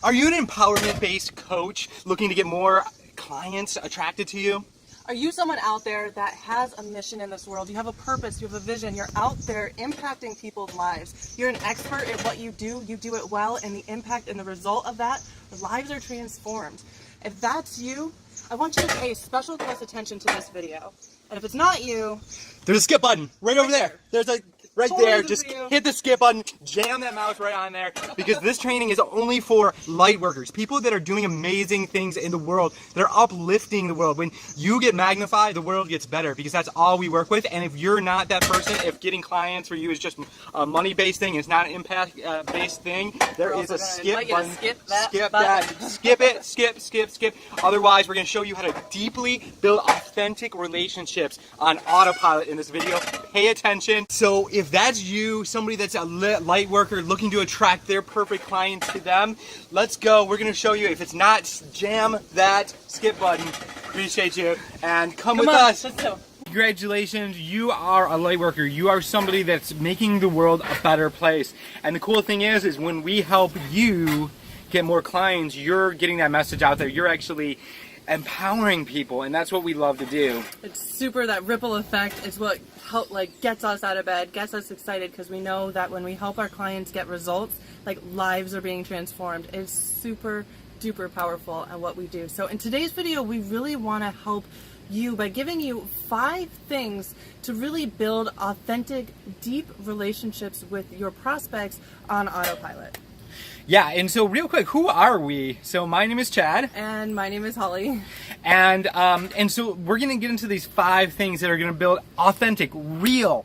Are you an empowerment-based coach looking to get more clients attracted to you? Are you someone out there that has a mission in this world? You have a purpose, you have a vision, you're out there impacting people's lives. You're an expert at what you do it well, and the impact and the result of that, lives are transformed. If that's you, I want you to pay special close attention to this video. And if it's not you, there's a skip button right over there. There's a there. Just hit the skip button, jam that mouse right on there, because this training is only for light workers, people that are doing amazing things in the world, that are uplifting the world. When you get magnified, the world gets better, because that's all we work with. And if you're not that person, if getting clients for you is just a money-based thing, it's not an impact-based thing, there is a skip button. Skip it, skip. Otherwise, we're going to show you how to deeply build authentic relationships on autopilot in this video. Pay attention. So if that's you, somebody that's a light worker looking to attract their perfect client to them, let's go. We're going to show you. If it's not, jam that skip button. Appreciate you. And come with us. Let's go. Congratulations, you are a light worker. You are somebody that's making the world a better place. And the cool thing is when we help you get more clients, you're getting that message out there. You're actually empowering people, and that's what we love to do. It's super, that ripple effect is what gets us out of bed, gets us excited, because we know that when we help our clients get results, lives are being transformed. It's super duper powerful at what we do. So in today's video, we really want to help you by giving you 5 things to really build authentic, deep relationships with your prospects on autopilot. Yeah, and so real quick, who are we? So my name is Chad. And my name is Holly. And so we're going to get into these 5 things that are going to build authentic, real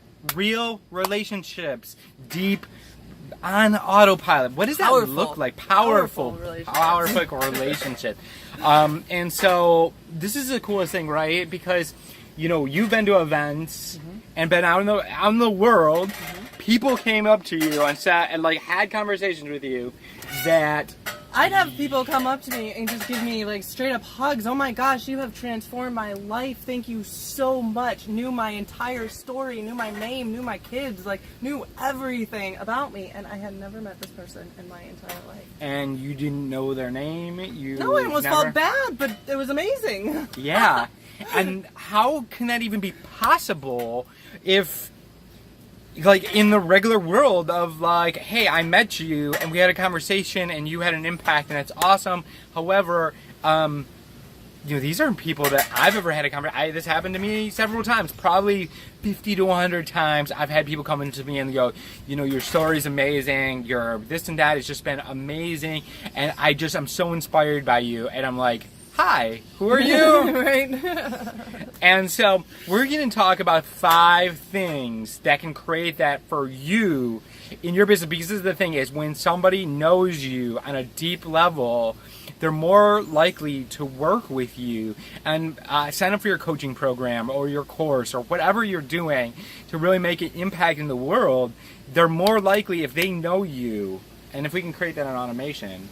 relationships, deep, on autopilot. What does that look like? Powerful relationship. And so this is the coolest thing, right? Because, you've been to events and been out in the world. People came up to you and sat and had conversations with you that I'd have people come up to me and just give me straight up hugs. Oh my gosh, you have transformed my life. Thank you so much. Knew my entire story, knew my name, knew my kids, knew everything about me. And I had never met this person in my entire life. And you didn't know their name? No, I almost felt bad, but it was amazing. Yeah. And how can that even be possible if in the regular world of hey, I met you and we had a conversation and you had an impact and that's awesome. However, these aren't people that I've ever had a conversation. This happened to me several times, probably 50 to 100 times. I've had people come into me and go, your story's amazing. Your this and that has just been amazing. And I'm so inspired by you. And I'm like, hi, who are you? Right. And so we're going to talk about 5 things that can create that for you in your business. Because this is the thing is when somebody knows you on a deep level, they're more likely to work with you and sign up for your coaching program or your course or whatever you're doing to really make an impact in the world. They're more likely if they know you, and if we can create that in automation,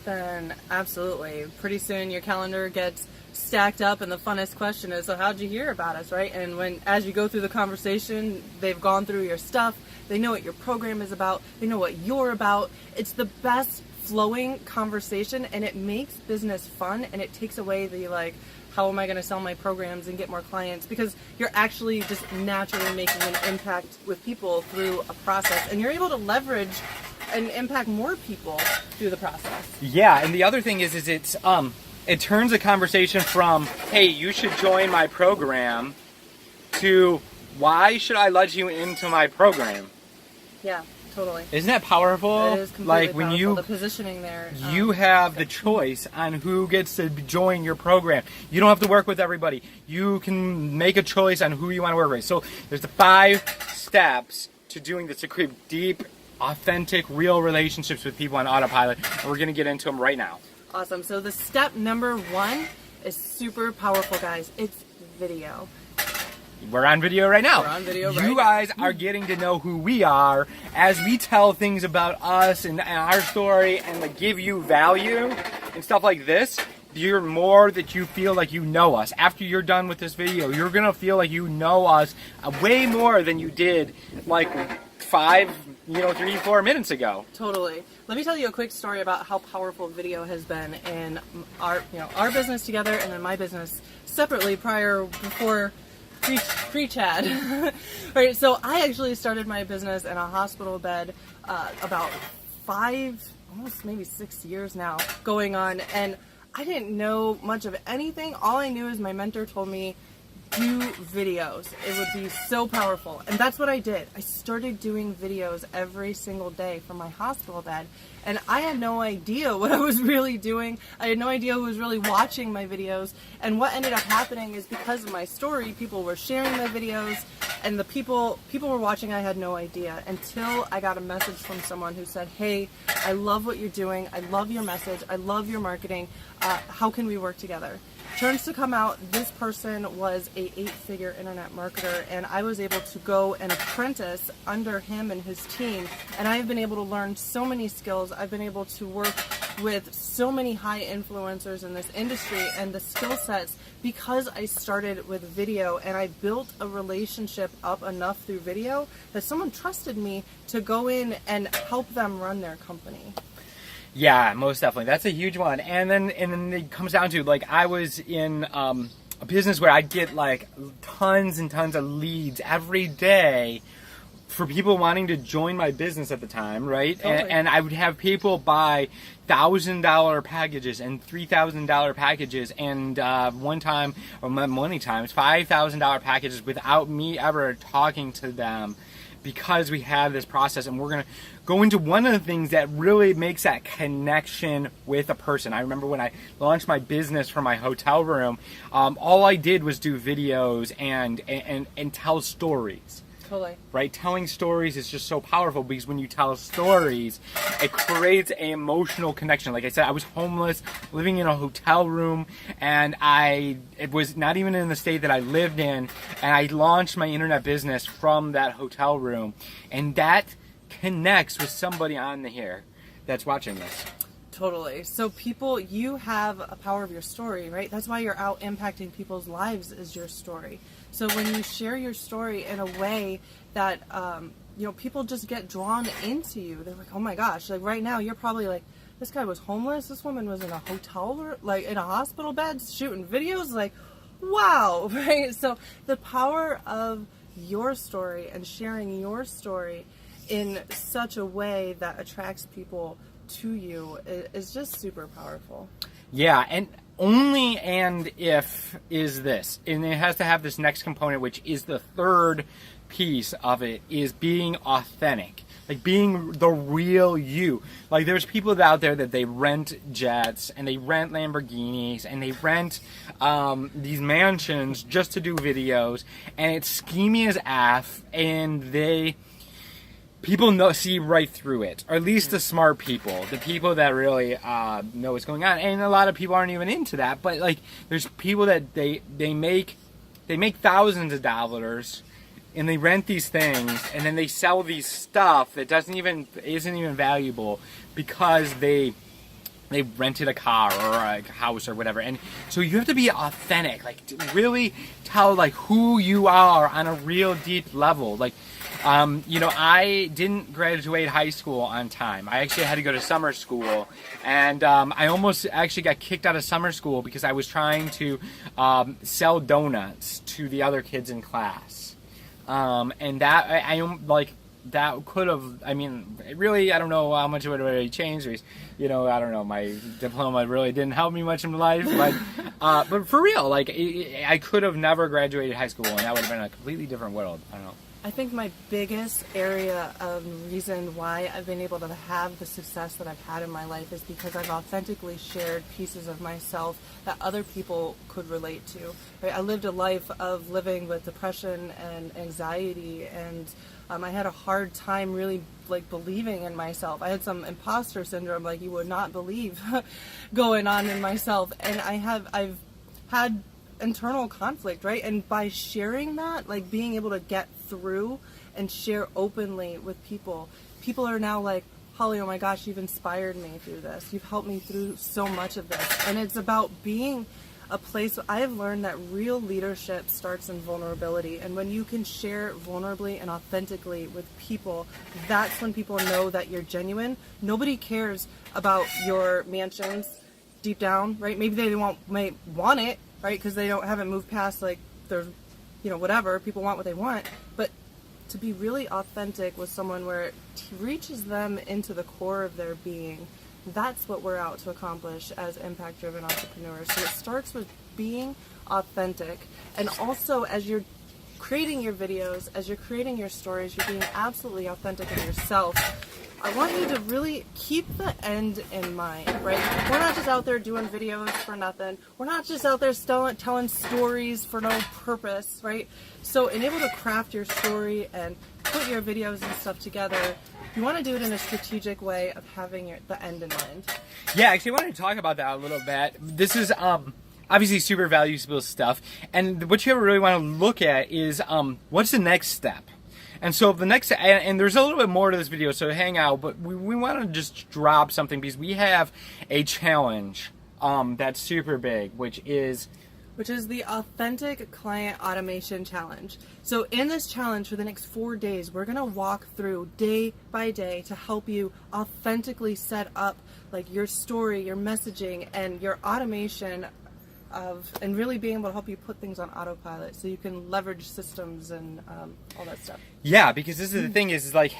then absolutely. Pretty soon your calendar gets stacked up, and the funnest question is, so how'd you hear about us, right? And as you go through the conversation, they've gone through your stuff, they know what your program is about, they know what you're about. It's the best flowing conversation, and it makes business fun, and it takes away the how am I going to sell my programs and get more clients, because you're actually just naturally making an impact with people through a process, and you're able to leverage and impact more people through the process. Yeah, and the other thing is it turns a conversation from, hey, you should join my program, to why should I let you into my program? Yeah, totally. Isn't that powerful? It is completely when powerful. The positioning there. You have the choice on who gets to join your program. You don't have to work with everybody. You can make a choice on who you want to work with. So there's the 5 steps to doing this to create deep, authentic, real relationships with people on autopilot, and we're going to get into them right now. Awesome. So the step number 1 is super powerful, guys. It's video. We're on video right now. We're on video right now. You guys are getting to know who we are as we tell things about us and our story and give you value and stuff like this. You're more that you feel like you know us. After you're done with this video, you're going to feel like you know us way more than you did 3, 4 minutes ago. Totally. Let me tell you a quick story about how powerful video has been in our business together, and then my business separately before pre-Chad. Right. So I actually started my business in a hospital bed about 5, almost maybe 6 years now going on, and I didn't know much of anything. All I knew is my mentor told me, do videos. It would be so powerful. And that's what I did. I started doing videos every single day from my hospital bed. And I had no idea what I was really doing. I had no idea who was really watching my videos. And what ended up happening is because of my story, people were sharing my videos, and the people were watching. I had no idea until I got a message from someone who said, hey, I love what you're doing. I love your message. I love your marketing. How can we work together? Turns to come out, this person was a 8-figure internet marketer, and I was able to go and apprentice under him and his team, and I have been able to learn so many skills. I've been able to work with so many high influencers in this industry and the skill sets because I started with video, and I built a relationship up enough through video that someone trusted me to go in and help them run their company. Yeah, most definitely. That's a huge one. And then it comes down to, like, I was in a business where I'd get like tons and tons of leads every day for people wanting to join my business at the time, right? Totally. And I would have people buy $1,000 packages and $3,000 packages, and one time, or many times, $5,000 packages without me ever talking to them, because we have this process. And we're going to go into one of the things that really makes that connection with a person. I remember when I launched my business from my hotel room, all I did was do videos and tell stories. Totally. Right? Telling stories is just so powerful, because when you tell stories, it creates an emotional connection. Like I said, I was homeless, living in a hotel room, and it was not even in the state that I lived in, and I launched my internet business from that hotel room, and that connects with somebody on here that's watching this. Totally. So people, you have a power of your story, right? That's why you're out impacting people's lives, is your story. So when you share your story in a way that, people just get drawn into you, they're like, oh my gosh, like right now you're probably like, this guy was homeless, this woman was in a hotel room, like in a hospital bed shooting videos, like, wow, right? So the power of your story and sharing your story in such a way that attracts people to you is just super powerful. Yeah, and only and if is this, and it has to have this next component, which is the third piece of it, is being authentic, like being the real you. Like there's people out there that they rent jets and they rent Lamborghinis and they rent these mansions just to do videos, and it's schemy as F, and people see right through it, or at least the smart people, the people that really know what's going on. And a lot of people aren't even into that, but like there's people that they make thousands of dollars, and they rent these things, and then they sell these stuff that isn't even valuable, because they rented a car or a house or whatever. And so you have to be authentic, like to really tell like who you are on a real deep level. Like I didn't graduate high school on time. I actually had to go to summer school, and I almost actually got kicked out of summer school because I was trying to sell donuts to the other kids in class, and that could have, really, I don't know how much it would have really changed. I don't know, my diploma really didn't help me much in life, but for real, like, I could have never graduated high school, and that would have been a completely different world. I don't know. I think my biggest area of reason why I've been able to have the success that I've had in my life is because I've authentically shared pieces of myself that other people could relate to. Right? I lived a life of living with depression and anxiety, and I had a hard time really like believing in myself. I had some imposter syndrome like you would not believe going on in myself, and I've had internal conflict, right? And by sharing that, like being able to get through and share openly with people are now like, Holly, oh my gosh, you've inspired me through this. You've helped me through so much of this. And it's about being a place. I have learned that real leadership starts in vulnerability, and when you can share vulnerably and authentically with people, that's when people know that you're genuine. Nobody cares about your mansions deep down, right? Maybe they might want it, right? Because they haven't moved past, like, there's, whatever, people want what they want, but to be really authentic with someone where it reaches them into the core of their being, that's what we're out to accomplish as impact-driven entrepreneurs. So it starts with being authentic, and also as you're creating your videos, as you're creating your stories, you're being absolutely authentic in yourself. I want you to really keep the end in mind, right? We're not just out there doing videos for nothing. We're not just out there telling stories for no purpose, right? So in able to craft your story and put your videos and stuff together, you want to do it in a strategic way of having the end in mind. Yeah, actually, I wanted to talk about that a little bit. This is obviously super valuable stuff, and what you really want to look at is what's the next step. And so the next, and there's a little bit more to this video, so hang out, but we want to just drop something because we have a challenge that's super big, which is the Authentic Client Automation Challenge. So in this challenge for the next 4 days, we're going to walk through day by day to help you authentically set up like your story, your messaging, and your automation and really being able to help you put things on autopilot so you can leverage systems and all that stuff. Yeah, because this is the thing is like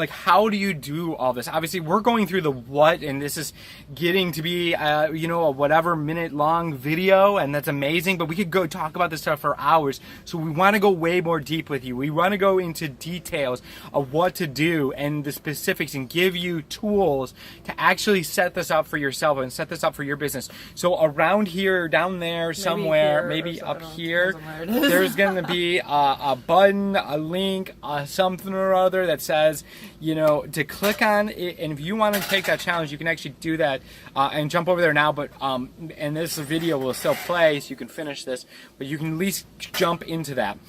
how do you do all this? Obviously, we're going through the what, and this is getting to be a whatever minute long video, and that's amazing. But we could go talk about this stuff for hours. So we want to go way more deep with you. We want to go into details of what to do and the specifics, and give you tools to actually set this up for yourself and set this up for your business. So around here, down there, somewhere, maybe up here, there's going to be a button, a link, something or other that says, to click on it. And if you want to take that challenge, you can actually do that and jump over there now. But and this video will still play, so you can finish this, but you can at least jump into that.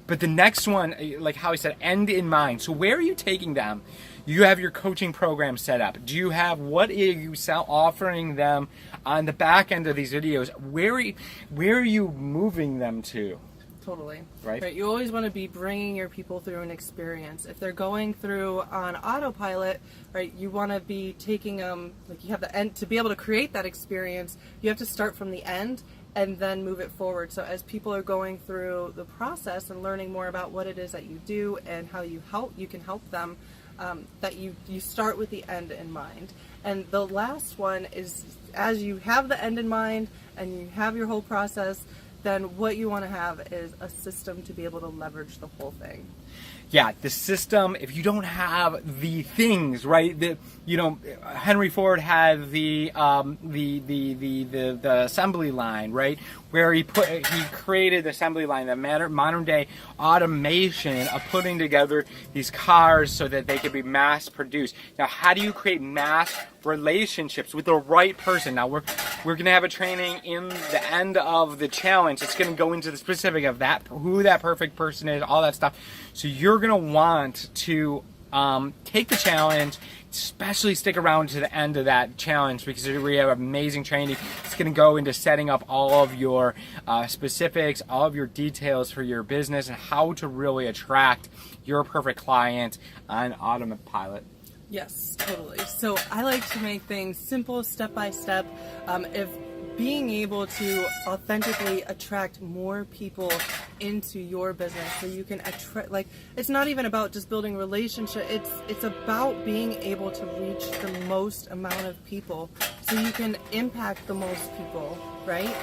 But the next one, like how I said, end in mind. So where are you taking them? You have your coaching program set up. Do you have, what are you offering them on the back end of these videos? Where are you moving them to? Totally. Right. You always want to be bringing your people through an experience. If they're going through on autopilot, right, you want to be taking them, like you have the end, to be able to create that experience, you have to start from the end and then move it forward. So as people are going through the process and learning more about what it is that you do and how you can help them, that you start with the end in mind. And the last one is, as you have the end in mind and you have your whole process, then what you want to have is a system to be able to leverage the whole thing. Yeah, the system. If you don't have the things, right? Henry Ford had the assembly line, right? Where he created the assembly line, the modern day automation of putting together these cars so that they could be mass produced. Now, how do you create mass relationships with the right person? Now, we're going to have a training in the end of the challenge. It's going to go into the specific of that, who that perfect person is, all that stuff. So you're going to want to take the challenge, especially stick around to the end of that challenge, because we have amazing training. It's going to go into setting up all of your specifics, all of your details for your business, and how to really attract your perfect client on autopilot. Yes, totally. So I like to make things simple, step by step. If being able to authentically attract more people into your business, so you can attract, like, it's not even about just building relationship, it's about being able to reach the most amount of people so you can impact the most people, right?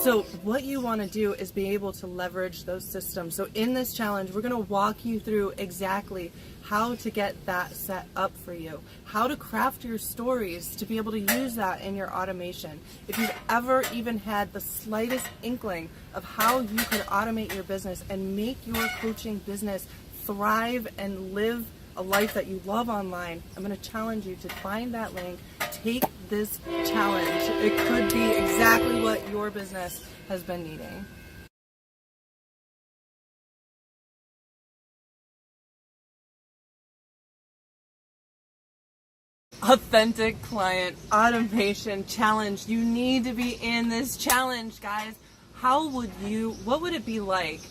So what you want to do is be able to leverage those systems. So in this challenge, we're going to walk you through exactly how to get that set up for you, how to craft your stories to be able to use that in your automation. If you've ever even had the slightest inkling of how you could automate your business and make your coaching business thrive and live a life that you love online, I'm going to challenge you to find that link, take this challenge. It could be exactly what your business has been needing. Authentic Client Automation Challenge. You need to be in this challenge, guys. What would it be like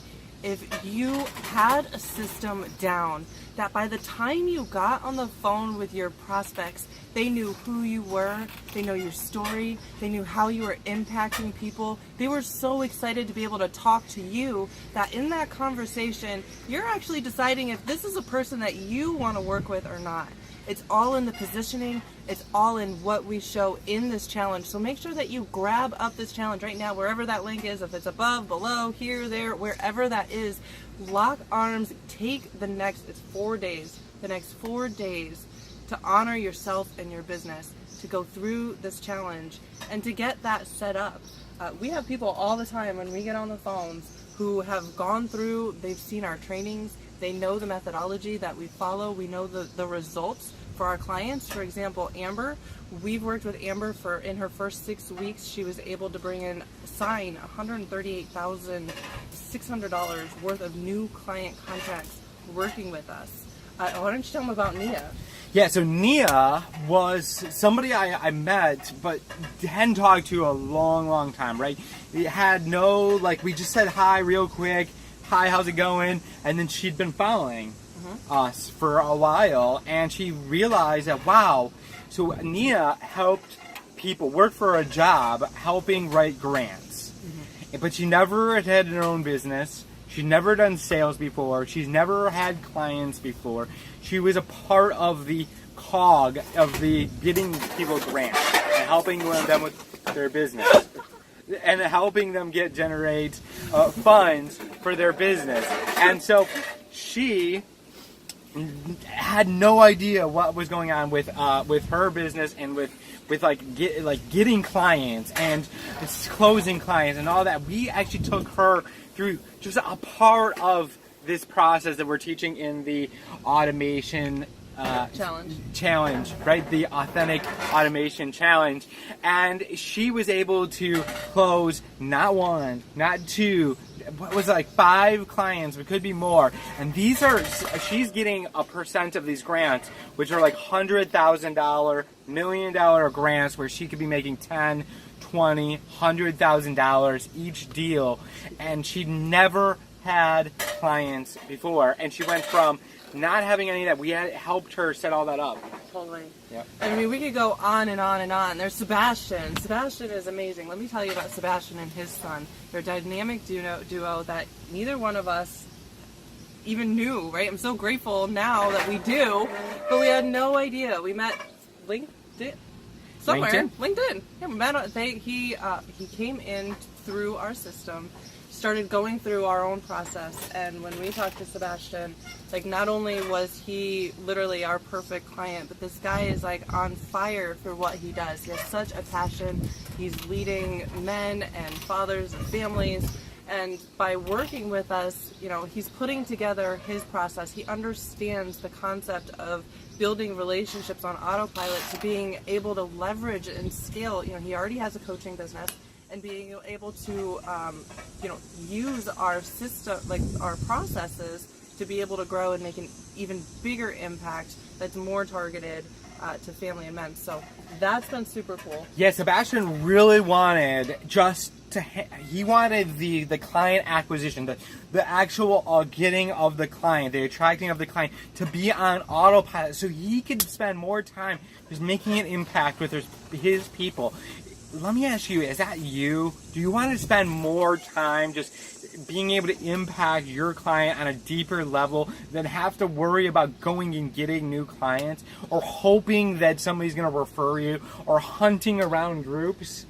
if you had a system down that by the time you got on the phone with your prospects, they knew who you were, they know your story, they knew how you were impacting people. They were so excited to be able to talk to you that in that conversation, you're actually deciding if this is a person that you want to work with or not. It's all in the positioning. It's all in what we show in this challenge. So make sure that you grab up this challenge right now, wherever that link is, if it's above, below, here, there, wherever that is. Lock arms, take it's 4 days, the next 4 days to honor yourself and your business, to go through this challenge and to get that set up. We have people all the time when we get on the phones who have gone through, they've seen our trainings, they know the methodology that we follow, we know the results for our clients. For example, Amber, we've worked with Amber in her first 6 weeks, she was able to sign $138,600 worth of new client contracts working with us. Why don't you tell them about Nia? Yeah, so Nia was somebody I met but hadn't talked to a long time, right? It had no, we just said hi real quick, hi, how's it going? And then she'd been following us for a while, and she realized that, wow, so Nia helped people work for a job helping write grants. But she never had her own business. She'd never done sales before. She's never had clients before. She was a part of the cog of the getting people grants and helping them with their business and helping them generate funds for their business. And so she had no idea what was going on with her business and with getting clients and closing clients and all that. We actually took her through just a part of this process that we're teaching in the automation challenge, right? The Authentic Automation Challenge. And she was able to close not one, not two, what was it, 5 clients, it could be more. And she's getting a percent of these grants, which are $100,000, $1 million grants where she could be making $10, $20, $100,000 each deal. And she'd never had clients before. And she went from not having any of that. We had helped her set all that up. Totally. Yep. I mean, we could go on and on and on. There's Sebastian. Sebastian is amazing. Let me tell you about Sebastian and his son. They're a dynamic duo that neither one of us even knew, right? I'm so grateful now that we do, but we had no idea. We met LinkedIn. Somewhere. LinkedIn. Yeah, we met. He came in through our system, started going through our own process, and when we talked to Sebastian, not only was he literally our perfect client, but this guy is on fire for what he does. He has such a passion. He's leading men and fathers and families, and by working with us, he's putting together his process. He understands the concept of building relationships on autopilot to being able to leverage and scale. He already has a coaching business, and being able to use our system, our processes, to be able to grow and make an even bigger impact that's more targeted to family and men. So that's been super cool. Yeah, Sebastian really wanted he wanted the client acquisition, the actual getting of the client, the attracting of the client to be on autopilot so he could spend more time just making an impact with his people. Let me ask you, is that you? Do you want to spend more time just being able to impact your client on a deeper level than have to worry about going and getting new clients or hoping that somebody's going to refer you or hunting around groups?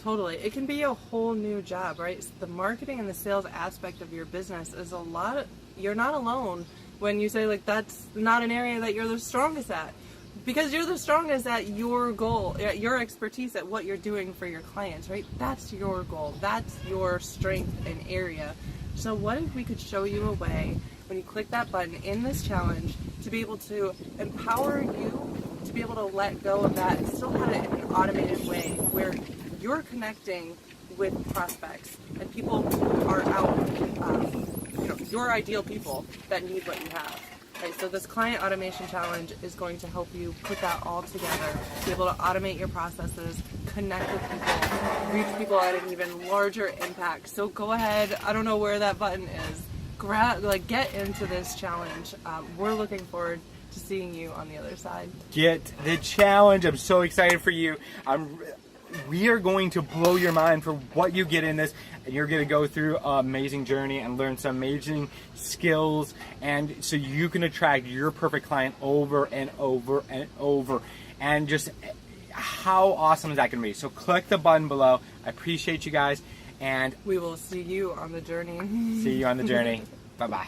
Totally. It can be a whole new job, right? The marketing and the sales aspect of your business is you're not alone when you say that's not an area that you're the strongest at. Because you're the strongest at your goal, your expertise at what you're doing for your clients, right? That's your goal. That's your strength and area. So what if we could show you a way, when you click that button in this challenge, to be able to empower you to be able to let go of that and still have it in an automated way where you're connecting with prospects and people who are out, your ideal people that need what you have. Right, so this client automation challenge is going to help you put that all together, be able to automate your processes, connect with people, reach people at an even larger impact. So go ahead, I don't know where that button is, get into this challenge. We're looking forward to seeing you on the other side. Get the challenge. I'm so excited for you. We are going to blow your mind for what you get in this, and you're going to go through an amazing journey and learn some amazing skills, and so you can attract your perfect client over and over and over. And just how awesome is that going to be? So click the button below. I appreciate you guys, and we will see you on the journey. see you on the journey. Bye-bye.